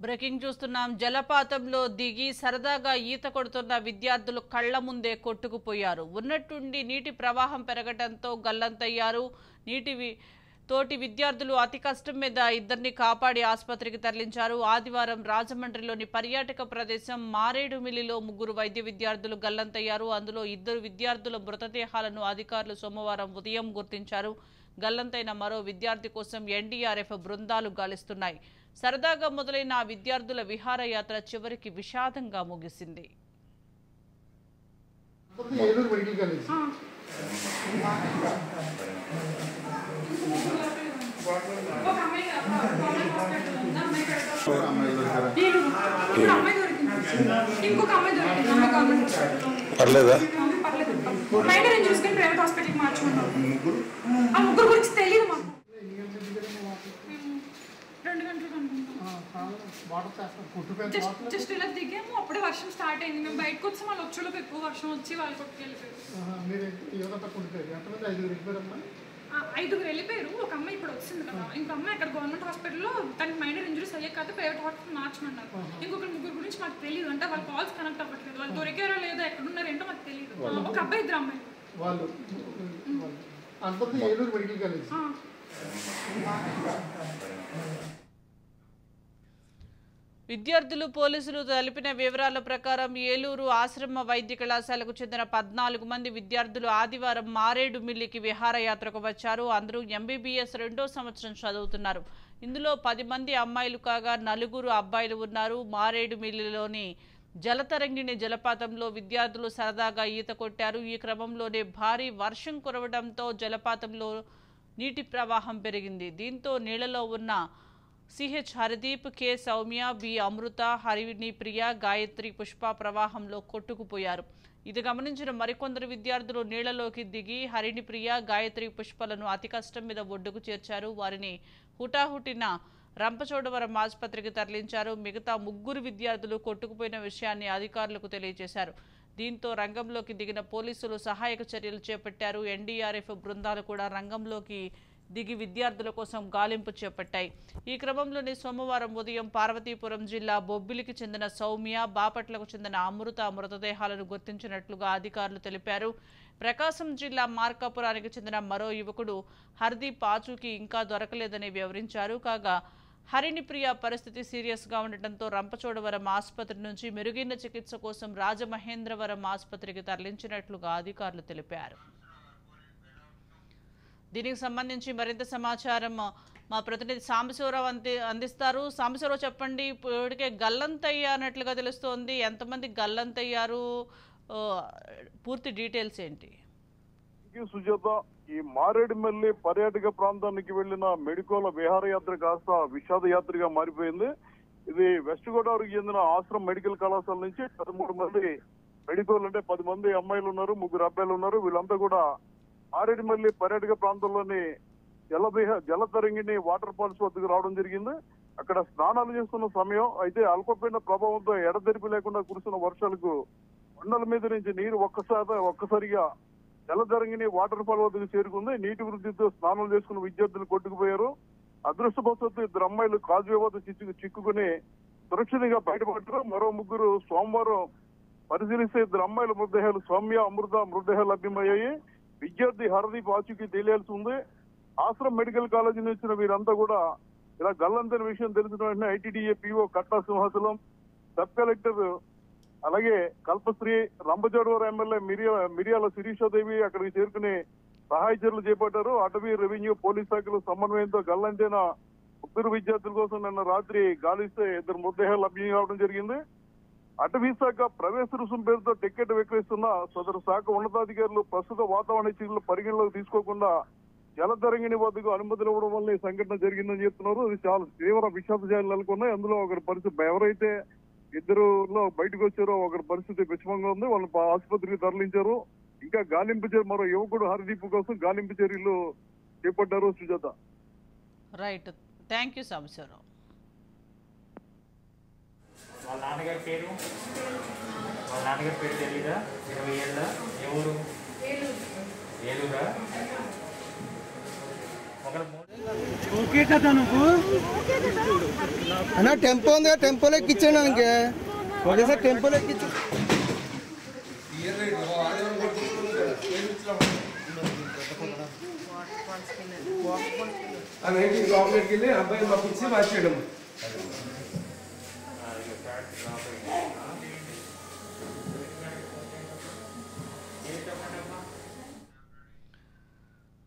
Breaking చూస్తున్నాం. జలపాతంలో దిగి సరదాగా ఈత కొడుతున్న విద్యార్థులు కళ్ల ముందే కొట్టుకుపోయారు. ఉన్నట్టుండి నీటి ప్రవాహం పెరగడంతో గల్లంతయ్యారు. తోటి విద్యార్థులు అతి కష్టం మీద ఇద్దరిని కాపాడి ఆసుపత్రికి తరలించారు. ఆదివారం రాజమండ్రిలోని పర్యాటక ప్రదేశం మారేడుమిల్లిలో 3 వైద్య విద్యార్థులు గల్లంతయ్యారు. అందులో 2 విద్యార్థుల మృతదేహాలను అధికారులు సోమవారం ఉదయం గుర్తించారు. గల్లంతైన మరో విద్యార్థి కోసం ఎన్డీఆర్ఎఫ్ బృందాలు గాలిస్తున్నాయి. సరదాగా మొదలైన ఆ విద్యార్థుల విహారయాత్ర చివరికి విషాదంగా ముగిసింది. పర్లేదా? చూసుకుని ప్రైవేట్ హాస్పిటల్కి మార్చుకున్నాం. ఆ ముగ్గురు గురించి తెలియదు మాకు. 2 గంటలకు జస్ట్ ఇలా దిగాము. అప్పుడే వర్షం స్టార్ట్ అయింది. మేము బయటకు వచ్చి వాళ్ళు వచ్చేలోపు ఎక్కువ వర్షం వచ్చి వాళ్ళు కొట్టుకెళ్ళిపోయారు. 5 వెళ్ళిపోయారు. ఒక అమ్మాయి ఇప్పుడు వచ్చింది కదా, ఇంకో అమ్మాయి అక్కడ గవర్నమెంట్ హాస్పిటల్లో తనకి మైనర్ ఇంజరీస్ అయ్యే కాదు ప్రైవేట్ హాస్పిటల్ మార్చమన్నారు. ఇంకొకరు 3 గురించి మాకు తెలియదు. అంటే వాళ్ళ కాల్స్ కనెక్ట్ అవ్వట్లేదు. వాళ్ళు దొరికారో లేదో ఎక్కడున్నారో ఏంటో మాకు తెలియదు. ఒక అబ్బాయి 2 అమ్మాయిలు. విద్యార్థులు పోలీసులు తెలిపిన వివరాల ప్రకారం ఏలూరు ఆశ్రమ వైద్య కళాశాలకు చెందిన 14 మంది విద్యార్థులు ఆదివారం మారేడుమిల్లికి విహారయాత్రకు వచ్చారు. అందరూ ఎంబీబీఎస్ 2వ సంవత్సరం చదువుతున్నారు. ఇందులో 10 మంది అమ్మాయిలు కాగా 4 అబ్బాయిలు ఉన్నారు. మారేడుమిల్లిలోని జలతరంగిణి జలపాతంలో విద్యార్థులు సరదాగా ఈత కొట్టారు. ఈ క్రమంలోనే భారీ వర్షం కురవడంతో జలపాతంలో నీటి ప్రవాహం పెరిగింది. దీంతో నీళ్లలో ఉన్న CH Harideep, K Soumya, B అమృత, హరిణి ప్రియ, గాయత్రి, పుష్ప ప్రవాహంలో కొట్టుకుపోయారు. ఇది గమనించిన మరికొందరు విద్యార్థులు నీళ్లలోకి దిగి హరిణి ప్రియ, గాయత్రి, పుష్పలను అతి కష్టం మీద ఒడ్డుకు చేర్చారు. వారిని హుటాహుటిన రంపచోడవరం ఆసుపత్రికి తరలించారు. మిగతా 3 విద్యార్థులు కొట్టుకుపోయిన విషయాన్ని అధికారులకు తెలియజేశారు. దీంతో రంగంలోకి దిగిన పోలీసులు సహాయక చర్యలు చేపట్టారు. ఎన్డీఆర్ఎఫ్ బృందాలు కూడా రంగంలోకి దిగి విద్యార్థుల కోసం గాలింపు చేపట్టాయి. ఈ క్రమంలోనే సోమవారం ఉదయం పార్వతీపురం జిల్లా బొబ్బిలికి చెందిన సౌమ్య, బాపట్లకు చెందిన అమృత మృతదేహాలను గుర్తించినట్లుగా అధికారులు తెలిపారు. ప్రకాశం జిల్లా మార్కాపురానికి చెందిన మరో యువకుడు హర్దీప్ ఆచూకీ ఇంకా దొరకలేదని వివరించారు. కాగా హరిణిప్రియ పరిస్థితి సీరియస్గా ఉండటంతో రంపచోడవరం ఆసుపత్రి నుంచి మెరుగైన చికిత్స కోసం రాజమహేంద్రవరం ఆసుపత్రికి తరలించినట్లుగా అధికారులు తెలిపారు. దీనికి సంబంధించి మరింత సమాచారం మా ప్రతినిధి సాంబశివరావు అందిస్తారు. సాంబశివరావు, చెప్పండి. ఇప్పటికే గల్లంతయ్యానట్లుగా తెలుస్తోంది. ఎంతమంది గల్లంతయ్యారు? పూర్తి డీటెయిల్స్ ఏంటి? సుజాత, ఈ మారేడుమిల్లి పర్యాటక ప్రాంతానికి వెళ్లిన మెడికోల విహారయాత్ర కాస్త విషాదయాత్రగా మారిపోయింది. ఇది వెస్ట్ గోదావరికి చెందిన ఆశ్రమ మెడికల్ కళాశాల నుంచి 13 మంది మెడికోలు, అంటే 10 మంది అమ్మాయిలు ఉన్నారు, 3 అబ్బాయిలు ఉన్నారు. వీళ్ళంతా కూడా మారేడుమిల్లి పర్యాటక ప్రాంతంలోని జలతరంగిణి వాటర్ ఫాల్స్ వద్దకు రావడం జరిగింది. అక్కడ స్నానాలు చేస్తున్న సమయం అయితే అల్పపీడన ప్రభావంతో ఎడతెరిపి లేకుండా కురుస్తున్న వర్షాలకు కొండల మీద నుంచి నీరు ఒక్కసారిగా జలతరంగిణి వాటర్ ఫాల్ వద్దకు చేరుకుంది. నీటి వృద్ధితో స్నానాలు చేసుకున్న విద్యార్థులు కొట్టుకుపోయారు. అదృష్టవశాత్తు 2 అమ్మాయిలు కాజువే వద్ద చిక్కుకుని సురక్షితంగా బయటపడ్డారు. మరో 3 సోమవారం పరిశీలిస్తే 2 అమ్మాయిల మృతదేహాలు సౌమ్య, అమృత మృతదేహాలు లభ్యమయ్యాయి. విద్యార్థి హరదీప్ ఆచూకీ తెలియాల్సి ఉంది. ఆశ్రమ్ మెడికల్ కాలేజీ నుంచి వచ్చిన వీరంతా కూడా ఇలా గల్లంతైన విషయం తెలిసిన వెంటనే ఐటీడీఏ పీఓ కట్టా సింహాచలం, సబ్ కలెక్టర్, అలాగే కల్పశ్రీ, రంపచోడవరం ఎమ్మెల్యే మిరియాల శిరీషాదేవి అక్కడికి చేరుకుని సహాయ చర్యలు చేపట్టారు. అటవీ, రెవెన్యూ, పోలీస్ శాఖలు సమన్వయంతో గల్లంతైన 3 విద్యార్థుల కోసం నిన్న రాత్రి గాలిస్తే 2 మృతదేహాలు లభ్యం కావడం జరిగింది. అటవీ శాఖ ప్రవేశ రుసుం పేరుతో టికెట్ విక్రయిస్తున్న సదరు శాఖ ఉన్నతాధికారులు ప్రస్తుత వాతావరణ చర్యలు పరిగణలోకి తీసుకోకుండా జలతరంగిణి వద్దకు అనుమతులు ఇవ్వడం వల్ల ఈ సంఘటన జరిగిందని చెప్తున్నారు. ఇది చాలా తీవ్ర విషాదజాలు నెలకొన్నాయి. అందులో ఒకరి పరిస్థితి, ఎవరైతే 2లో బయటకు వచ్చారో ఒకరి పరిస్థితి విషమంగా ఉంది. వాళ్ళని ఆసుపత్రికి తరలించారు. ఇంకా గాలింపు చర్య మరో యువకుడు హరిదీప్ కోసం గాలింపు చర్యలు చేపట్టారు. Sujatha, right, thank you Sambasivarao. వాళ్ళ నాన్నగారి పేరు తెలీదా? 20 ఏళ్ళ ఎవరు? ఏలూరా? ఒకరు ఓకే కదా నువ్వు అన్న టెంపో ఉందిగా టెంపోలో ఎక్కించాను ఇంకే ఒకేసారి టెంపోలో ఎక్కించు లోపలికి వెళ్ళి అబ్బాయిని పంపించి మార్చేయడం ఏ